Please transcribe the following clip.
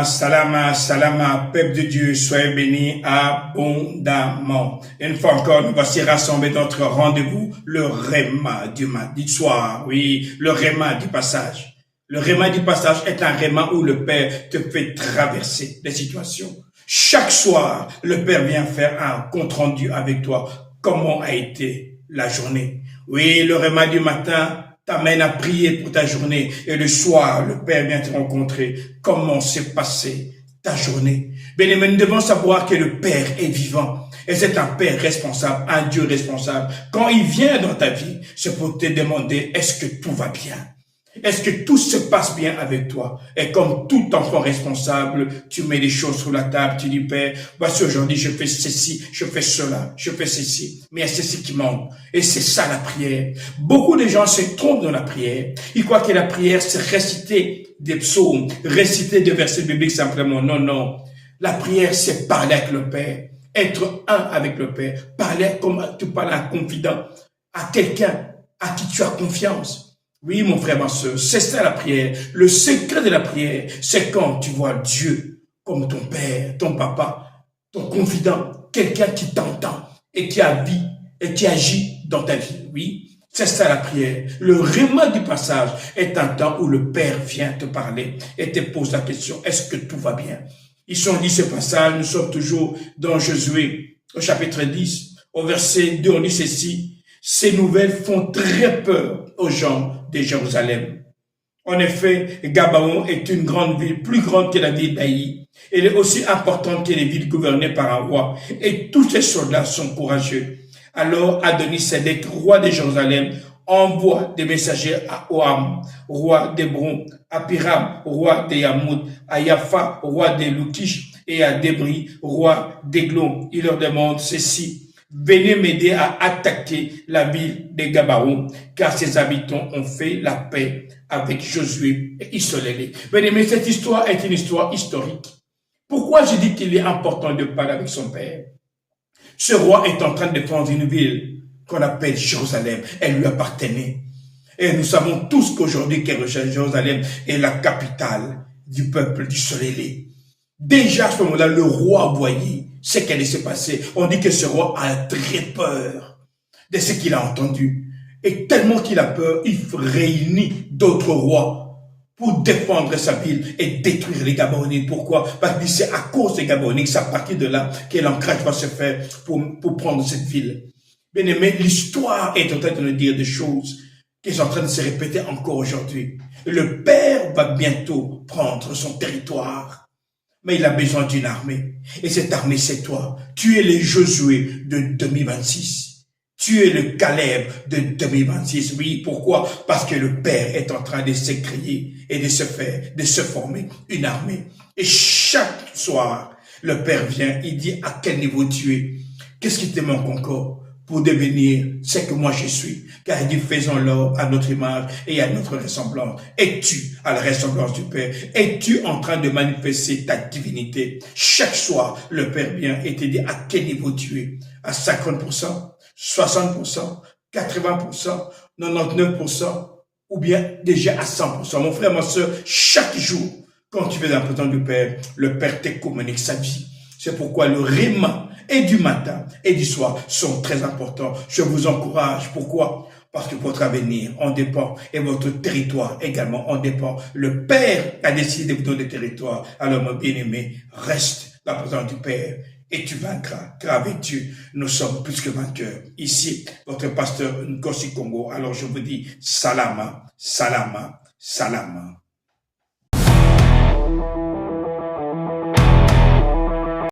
salama, salama, peuple de Dieu, soyez bénis abondamment. Une fois encore, nous voici rassemblés dans notre rendez-vous, le réma du soir, oui, le réma du passage. Le réma du passage est un réma où le Père te fait traverser des situations. Chaque soir, le Père vient faire un compte-rendu avec toi. Comment a été la journée? Oui, le réma du matin t'amène à prier pour ta journée. Et le soir, le Père vient te rencontrer. Comment s'est passée ta journée? Bien-aimés, nous devons savoir que le Père est vivant. Et c'est un Père responsable, un Dieu responsable. Quand il vient dans ta vie, c'est pour te demander, est-ce que tout va bien? Est-ce que tout se passe bien avec toi? Et comme tout enfant responsable, tu mets les choses sur la table, tu dis, Père, voici aujourd'hui, je fais ceci, je fais cela, je fais ceci. Mais il y a ceci qui manque. Et c'est ça la prière. Beaucoup de gens se trompent dans la prière. Ils croient que la prière, c'est réciter des psaumes, réciter des versets bibliques simplement. Non, non. La prière, c'est parler avec le Père. Être un avec le Père. Parler comme tu parles à un confident, à quelqu'un à qui tu as confiance. Oui, mon frère, ma soeur, c'est ça la prière. Le secret de la prière, c'est quand tu vois Dieu comme ton père, ton papa, ton confident, quelqu'un qui t'entend et qui agit dans ta vie. Oui, c'est ça la prière. Le réma du passage est un temps où le Père vient te parler et te pose la question, est-ce que tout va bien? Ils sont dit ce passage, nous sommes toujours dans Josué, au chapitre 10, au verset 2, on dit ceci. Ces nouvelles font très peur aux gens de Jérusalem. En effet, Gabaon est une grande ville, plus grande que la ville d'Aï. Elle est aussi importante que les villes gouvernées par un roi. Et tous ces soldats sont courageux. Alors Adoni-Sédec, roi de Jérusalem, envoie des messagers à Oam, roi d'Hébron, à Piram, roi de Yamout, à Yafa, roi de Loutish, et à Débri, roi d'Eglon. Il leur demande ceci. Venez m'aider à attaquer la ville de Gabaon, car ses habitants ont fait la paix avec Josué et Israël. Mais cette histoire est une histoire historique. Pourquoi je dis qu'il est important de parler avec son père? Ce roi est en train de prendre une ville qu'on appelle Jérusalem. Elle lui appartenait. Et nous savons tous qu'aujourd'hui, Jérusalem est la capitale du peuple d'Israël. Déjà à ce moment-là, le roi voyait ce qui allait se passer. On dit que ce roi a très peur de ce qu'il a entendu. Et tellement qu'il a peur, il réunit d'autres rois pour défendre sa ville et détruire les Gabonites. Pourquoi? Parce que c'est à cause des Gabonites, c'est à partir de là que l'ancrage va se faire pour prendre cette ville. Bien aimé, l'histoire est en train de nous dire des choses qui sont en train de se répéter encore aujourd'hui. Le Père va bientôt prendre son territoire. Mais il a besoin d'une armée. Et cette armée, c'est toi. Tu es le Josué de 2026. Tu es le Caleb de 2026. Oui, pourquoi? Parce que le Père est en train de se créer et de se former une armée. Et chaque soir, le Père vient, il dit à quel niveau tu es. Qu'est-ce qui te manque encore pour devenir ce que moi je suis? Car il dit, faisons-le à notre image et à notre ressemblance. Es-tu à la ressemblance du Père? Es-tu en train de manifester ta divinité? Chaque soir, le Père vient et te dit à quel niveau tu es? À 50%, 60%, 80%, 99%, ou bien déjà à 100%. Mon frère, ma soeur, chaque jour, quand tu fais la présence du Père, le Père te communique sa vie. C'est pourquoi le réma et du matin et du soir sont très importants. Je vous encourage. Pourquoi? Parce que votre avenir en dépend et votre territoire également en dépend. Le Père a décidé de vous donner des territoires. Alors, mon bien-aimé, reste la présence du Père et tu vaincras. Car avec Dieu, nous sommes plus que vainqueurs. Ici, votre pasteur Nkosi Congo. Alors, je vous dis salama, salama, salama.